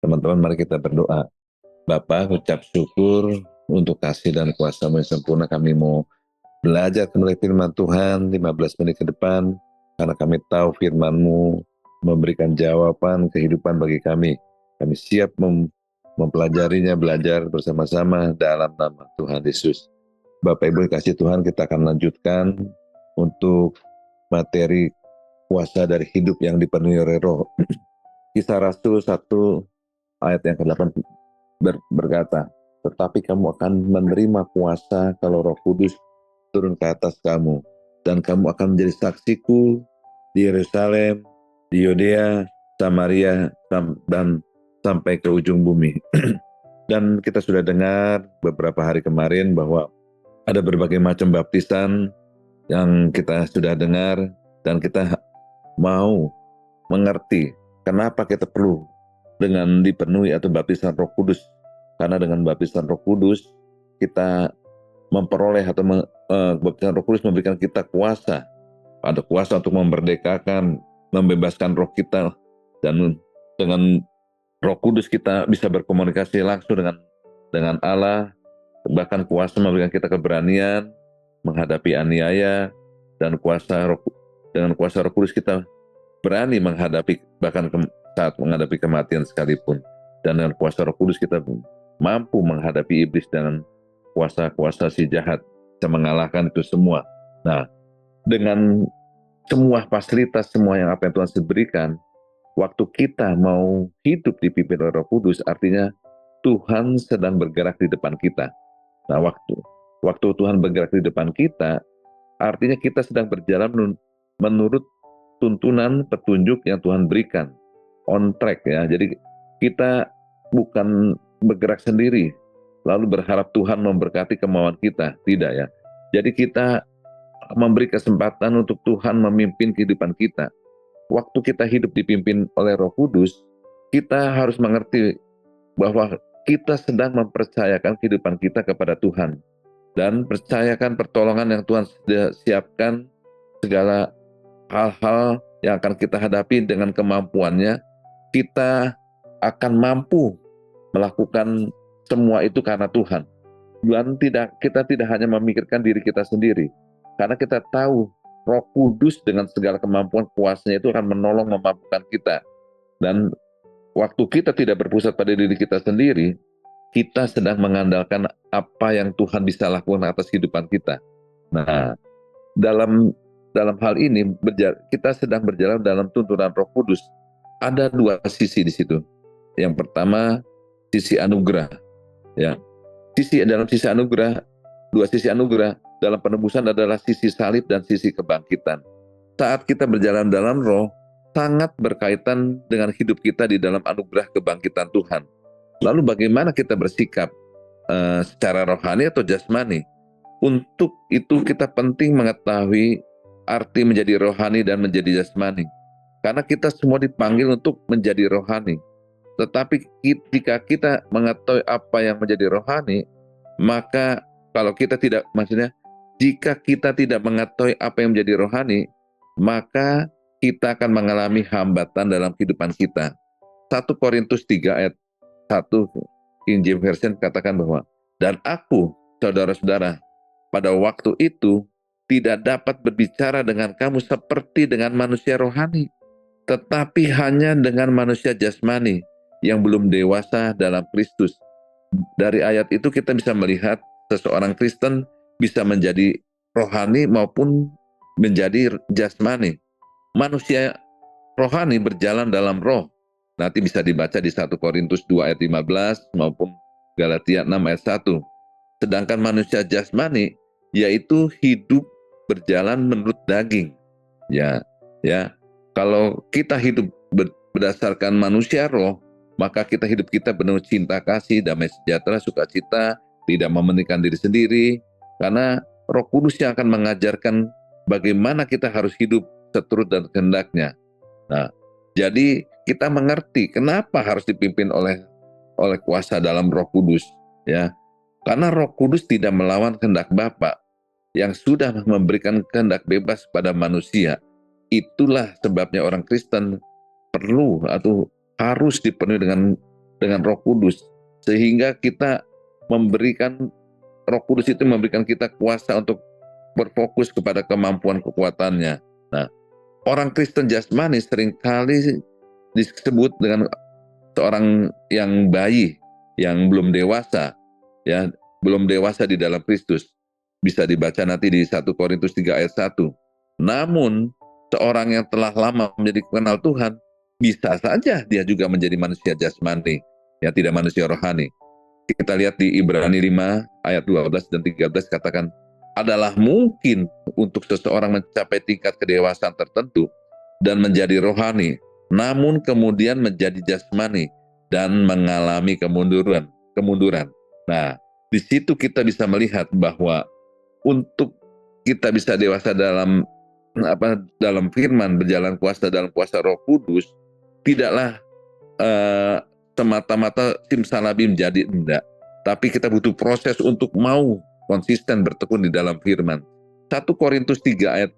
Teman-teman, mari kita berdoa. Bapa, ucap syukur untuk kasih dan kuasa-Mu yang sempurna. Kami mau belajar kembali firman Tuhan 15 menit ke depan, karena kami tahu firman-Mu memberikan jawaban kehidupan bagi kami. Kami siap mempelajarinya, belajar bersama-sama dalam nama Tuhan Yesus. Bapak Ibu kasih Tuhan, kita akan lanjutkan untuk materi kuasa dari hidup yang dipenuhi oleh Roh. Kisah Rasul 1 ayat yang ke-8 berkata, tetapi kamu akan menerima kuasa kalau Roh Kudus turun ke atas kamu, dan kamu akan menjadi saksiku di Yerusalem, di Yudea, Samaria, dan sampai ke ujung bumi. Dan kita sudah dengar beberapa hari kemarin bahwa ada berbagai macam baptisan yang kita sudah dengar, dan kita mau mengerti kenapa kita perlu dengan dipenuhi atau baptisan Roh Kudus. Karena dengan baptisan Roh Kudus kita memperoleh atau baptisan Roh Kudus memberikan kita kuasa. Ada kuasa untuk memerdekakan, membebaskan roh kita, dan dengan Roh Kudus kita bisa berkomunikasi langsung dengan Allah. Bahkan kuasa memberikan kita keberanian menghadapi aniaya, dan dengan kuasa Roh Kudus kita berani menghadapi bahkan saat menghadapi kematian sekalipun. Dan dengan kuasa Roh Kudus kita mampu menghadapi iblis dengan kuasa-kuasa si jahat, bisa mengalahkan itu semua. Nah, dengan semua fasilitas, semua yang apa yang Tuhan berikan, waktu kita mau hidup dipimpin oleh Roh Kudus, artinya Tuhan sedang bergerak di depan kita. Nah, waktu Tuhan bergerak di depan kita, artinya kita sedang berjalan menurut tuntunan petunjuk yang Tuhan berikan, on track ya. Jadi kita bukan bergerak sendiri lalu berharap Tuhan memberkati kemauan kita, tidak ya. Jadi kita memberi kesempatan untuk Tuhan memimpin kehidupan kita. Waktu kita hidup dipimpin oleh Roh Kudus, kita harus mengerti bahwa kita sedang mempercayakan kehidupan kita kepada Tuhan, dan percayakan pertolongan yang Tuhan sudah siapkan. Segala hal-hal yang akan kita hadapi dengan kemampuannya, kita akan mampu melakukan semua itu karena Tuhan. Dan kita tidak hanya memikirkan diri kita sendiri, karena kita tahu Roh Kudus dengan segala kemampuan kuasanya itu akan menolong memampukan kita. Dan waktu kita tidak berpusat pada diri kita sendiri, kita sedang mengandalkan apa yang Tuhan bisa lakukan atas kehidupan kita. Nah, dalam hal ini kita sedang berjalan dalam tuntunan Roh Kudus. Ada dua sisi di situ. Yang pertama, sisi anugerah. Ya, dalam sisi anugerah, dua sisi anugerah dalam penebusan adalah sisi salib dan sisi kebangkitan. Saat kita berjalan dalam Roh, sangat berkaitan dengan hidup kita di dalam anugerah kebangkitan Tuhan. Lalu bagaimana kita bersikap secara rohani atau jasmani? Untuk itu kita penting mengetahui arti menjadi rohani dan menjadi jasmani. Karena kita semua dipanggil untuk menjadi rohani. Tetapi jika kita mengetahui apa yang menjadi rohani, maka jika kita tidak mengetahui apa yang menjadi rohani, maka kita akan mengalami hambatan dalam kehidupan kita. 1 Korintus 3 ayat 1 King James Version katakan bahwa, dan aku, saudara-saudara, pada waktu itu tidak dapat berbicara dengan kamu seperti dengan manusia rohani, tetapi hanya dengan manusia jasmani yang belum dewasa dalam Kristus. Dari ayat itu kita bisa melihat seseorang Kristen bisa menjadi rohani maupun menjadi jasmani. Manusia rohani berjalan dalam roh. Nanti bisa dibaca di 1 Korintus 2 ayat 15 maupun Galatia 6 ayat 1. Sedangkan manusia jasmani yaitu hidup berjalan menurut daging. Ya. Kalau kita hidup berdasarkan manusia roh, maka hidup kita penuh cinta kasih, damai sejahtera, sukacita, tidak mementingkan diri sendiri, karena Roh Kudus yang akan mengajarkan bagaimana kita harus hidup seturut dan kehendaknya. Nah, jadi kita mengerti kenapa harus dipimpin oleh kuasa dalam Roh Kudus, ya. Karena Roh Kudus tidak melawan kehendak Bapa yang sudah memberikan kehendak bebas pada manusia. Itulah sebabnya orang Kristen perlu atau harus dipenuhi dengan dengan Roh Kudus, sehingga kita Roh Kudus itu memberikan kita kuasa untuk berfokus kepada kemampuan kekuatannya. Nah, orang Kristen jasmani seringkali disebut dengan seorang yang bayi, yang belum dewasa, ya, belum dewasa di dalam Kristus. Bisa dibaca nanti di 1 Korintus 3 ayat 1. Namun, seorang yang telah lama menjadi kenal Tuhan, bisa saja dia juga menjadi manusia jasmani, ya, tidak manusia rohani. Kita lihat di Ibrani 5 ayat 12 dan 13 katakan, adalah mungkin untuk seseorang mencapai tingkat kedewasaan tertentu dan menjadi rohani, namun kemudian menjadi jasmani dan mengalami kemunduran. Nah, di situ kita bisa melihat bahwa untuk kita bisa dewasa dalam firman, berjalan kuasa dalam kuasa Roh Kudus, tidaklah semata-mata simsalabim jadi enggak. Tapi kita butuh proses untuk mau konsisten bertekun di dalam firman. 1 Korintus 3 ayat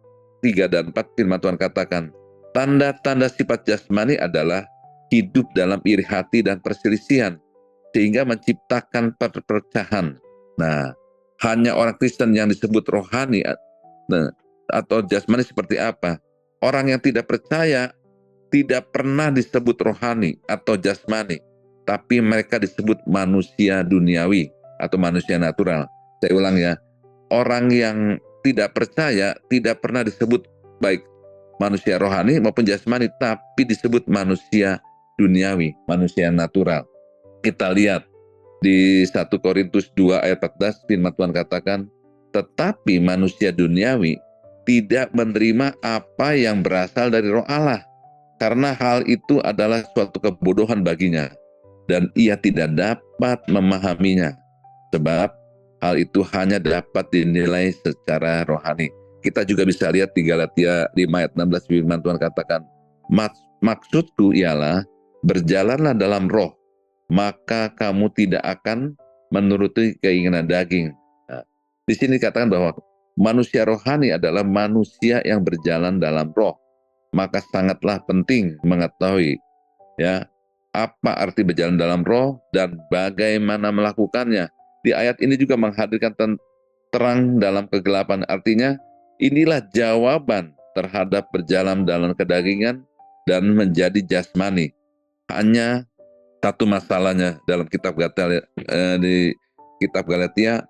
3 dan 4 firman Tuhan katakan, tanda-tanda sifat jasmani adalah hidup dalam iri hati dan perselisihan, sehingga menciptakan perpecahan. Nah, hanya orang Kristen yang disebut rohani atau jasmani seperti apa? Orang yang tidak percaya tidak pernah disebut rohani atau jasmani, tapi mereka disebut manusia duniawi atau manusia natural. Saya ulang ya, orang yang tidak percaya tidak pernah disebut baik manusia rohani maupun jasmani, tapi disebut manusia duniawi, manusia natural. Kita lihat di 1 Korintus 2 ayat 14 firman Tuhan katakan, tetapi manusia duniawi tidak menerima apa yang berasal dari Roh Allah, karena hal itu adalah suatu kebodohan baginya, dan ia tidak dapat memahaminya, sebab hal itu hanya dapat dinilai secara rohani. Kita juga bisa lihat di Galatia 5 ayat 16 firman Tuhan katakan, maksudku ialah berjalanlah dalam roh, maka kamu tidak akan menuruti keinginan daging. Nah, di sini dikatakan bahwa manusia rohani adalah manusia yang berjalan dalam roh. Maka sangatlah penting mengetahui ya apa arti berjalan dalam roh dan bagaimana melakukannya. Di ayat ini juga menghadirkan terang dalam kegelapan. Artinya inilah jawaban terhadap berjalan dalam kedagingan dan menjadi jasmani. Hanya satu masalahnya dalam kitab Galatia,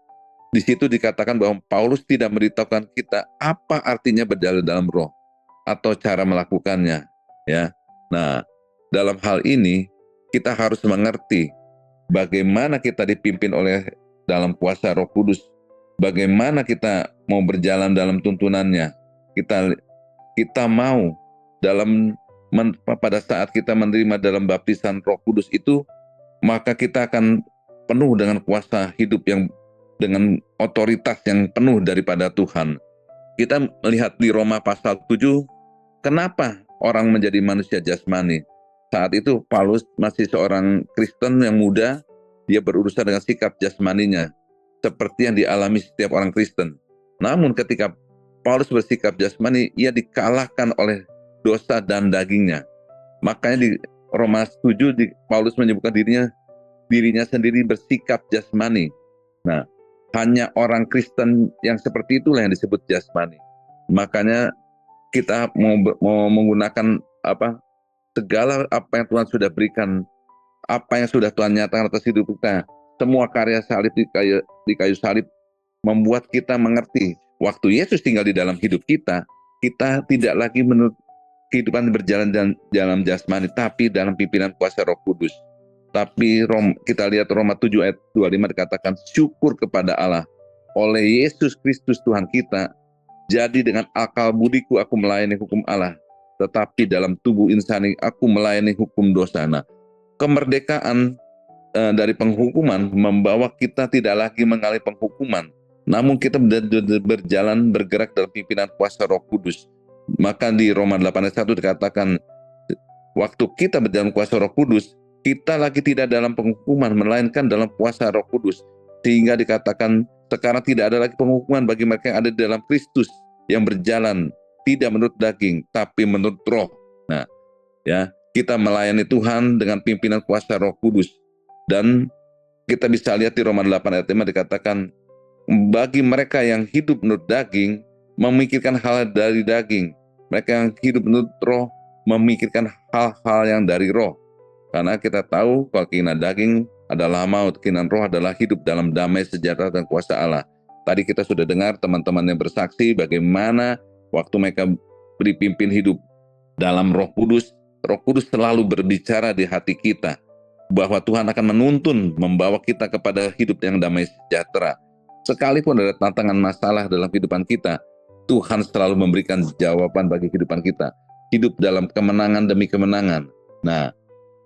di situ dikatakan bahwa Paulus tidak memberitahukan kita apa artinya berjalan dalam roh atau cara melakukannya, ya. Nah, dalam hal ini kita harus mengerti bagaimana kita dipimpin oleh dalam kuasa Roh Kudus, bagaimana kita mau berjalan dalam tuntunannya. Kita mau pada saat kita menerima dalam baptisan Roh Kudus itu, maka kita akan penuh dengan kuasa hidup yang dengan otoritas yang penuh daripada Tuhan. Kita melihat di Roma pasal 7, kenapa orang menjadi manusia jasmani? Saat itu Paulus masih seorang Kristen yang muda, dia berurusan dengan sikap jasmaninya, seperti yang dialami setiap orang Kristen. Namun ketika Paulus bersikap jasmani, ia dikalahkan oleh dosa dan dagingnya. Makanya di Roma 7, Paulus menyebutkan dirinya sendiri bersikap jasmani. Nah, hanya orang Kristen yang seperti itulah yang disebut jasmani. Makanya kita mau menggunakan segala apa yang Tuhan sudah berikan, apa yang sudah Tuhan nyatakan atas hidup kita. Semua karya salib di kayu salib membuat kita mengerti waktu Yesus tinggal di dalam hidup kita tidak lagi menurut kehidupan berjalan dalam jasmani, tapi dalam pimpinan kuasa Roh Kudus. Tapi kita lihat Roma 7 ayat 25 dikatakan, syukur kepada Allah oleh Yesus Kristus Tuhan kita. Jadi dengan akal budiku aku melayani hukum Allah, tetapi dalam tubuh insani aku melayani hukum dosa. Nah, kemerdekaan dari penghukuman membawa kita tidak lagi mengalami penghukuman, namun kita bergerak dalam pimpinan kuasa Roh Kudus. Maka di Roma 8 ayat 1 dikatakan, waktu kita berjalan kuasa Roh Kudus, kita lagi tidak dalam penghukuman, melainkan dalam kuasa Roh Kudus. Sehingga dikatakan sekarang tidak ada lagi penghukuman bagi mereka yang ada di dalam Kristus, yang berjalan tidak menurut daging, tapi menurut roh. Nah, ya, kita melayani Tuhan dengan pimpinan kuasa Roh Kudus. Dan kita bisa lihat di Roma 8 ayat 5 dikatakan, bagi mereka yang hidup menurut daging, memikirkan hal dari daging. Mereka yang hidup menurut roh, memikirkan hal-hal yang dari roh. Karena kita tahu kalau keinginan daging adalah maut, keinginan roh adalah hidup dalam damai sejahtera dan kuasa Allah. Tadi kita sudah dengar teman-teman yang bersaksi bagaimana waktu mereka dipimpin hidup dalam Roh Kudus selalu berbicara di hati kita bahwa Tuhan akan menuntun, membawa kita kepada hidup yang damai sejahtera. Sekalipun ada tantangan masalah dalam kehidupan kita, Tuhan selalu memberikan jawaban bagi kehidupan kita. Hidup dalam kemenangan demi kemenangan. Nah,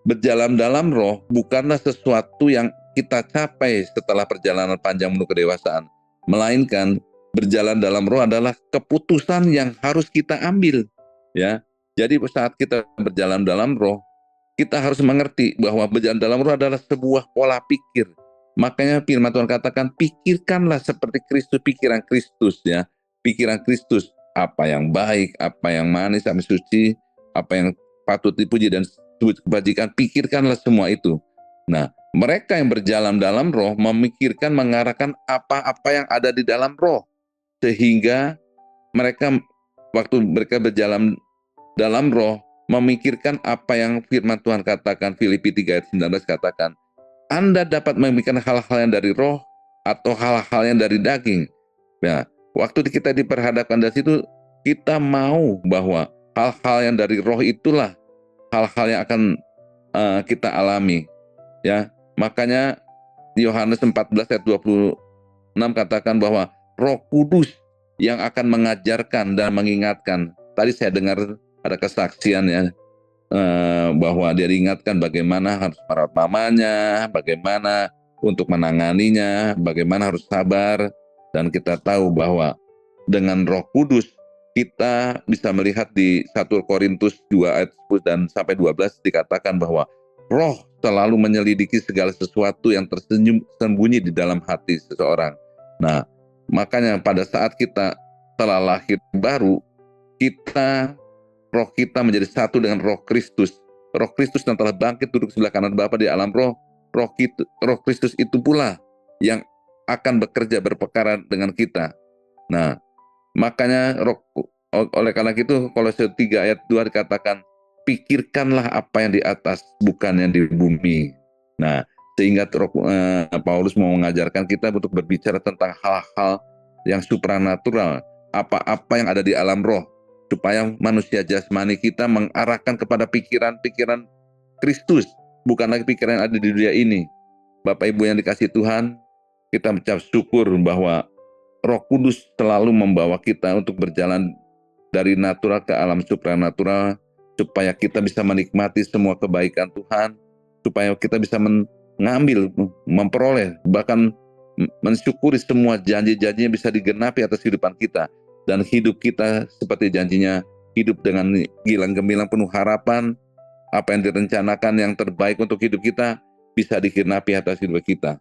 berjalan dalam roh bukanlah sesuatu yang kita capai setelah perjalanan panjang menuju kedewasaan, melainkan berjalan dalam roh adalah keputusan yang harus kita ambil, ya. Jadi saat kita berjalan dalam roh, kita harus mengerti bahwa berjalan dalam roh adalah sebuah pola pikir. Makanya firman Tuhan katakan, pikirkanlah seperti Kristus, pikiran Kristus, ya. Pikiran Kristus, apa yang baik, apa yang manis, apa yang suci, apa yang patut dipuji dan kebajikan, pikirkanlah semua itu. Nah, mereka yang berjalan dalam roh memikirkan, mengarahkan apa-apa yang ada di dalam roh. Sehingga mereka, waktu mereka berjalan dalam roh, memikirkan apa yang firman Tuhan katakan, Filipi 3 ayat 19 katakan, Anda dapat memikirkan hal-hal yang dari roh atau hal-hal yang dari daging. Nah, waktu kita diperhadapkan dari situ, kita mau bahwa hal-hal yang dari roh itulah hal-hal yang akan kita alami, ya. Makanya Yohanes 14 ayat 26 katakan bahwa Roh Kudus yang akan mengajarkan dan mengingatkan. Tadi saya dengar ada kesaksian, ya, bahwa dia diingatkan bagaimana harus merawat mamanya, bagaimana untuk menanganinya, bagaimana harus sabar. Dan kita tahu bahwa dengan Roh Kudus kita bisa melihat di 1 Korintus 2 ayat 10 dan sampai 12 dikatakan bahwa roh selalu menyelidiki segala sesuatu yang tersembunyi di dalam hati seseorang. Nah, makanya pada saat kita telah lahir baru, roh kita menjadi satu dengan Roh Kristus. Roh Kristus yang telah bangkit duduk sebelah kanan Bapa di alam roh, Roh Kristus itu pula yang akan bekerja berpekara dengan kita. Nah, makanya oleh karena itu Kolose 3 ayat 2 dikatakan, pikirkanlah apa yang di atas, bukan yang di bumi. Nah, sehingga Paulus mau mengajarkan kita untuk berbicara tentang hal-hal yang supranatural, apa-apa yang ada di alam roh, supaya manusia jasmani kita mengarahkan kepada pikiran-pikiran Kristus, bukan lagi pikiran yang ada di dunia ini. Bapak Ibu yang dikasihi Tuhan, kita mengucap syukur bahwa Roh Kudus selalu membawa kita untuk berjalan dari natural ke alam supranatural, supaya kita bisa menikmati semua kebaikan Tuhan, supaya kita bisa mengambil, memperoleh, bahkan mensyukuri semua janji-janjinya bisa digenapi atas kehidupan kita. Dan hidup kita seperti janjinya, hidup dengan gilang gemilang penuh harapan, apa yang direncanakan yang terbaik untuk hidup kita bisa digenapi atas hidup kita.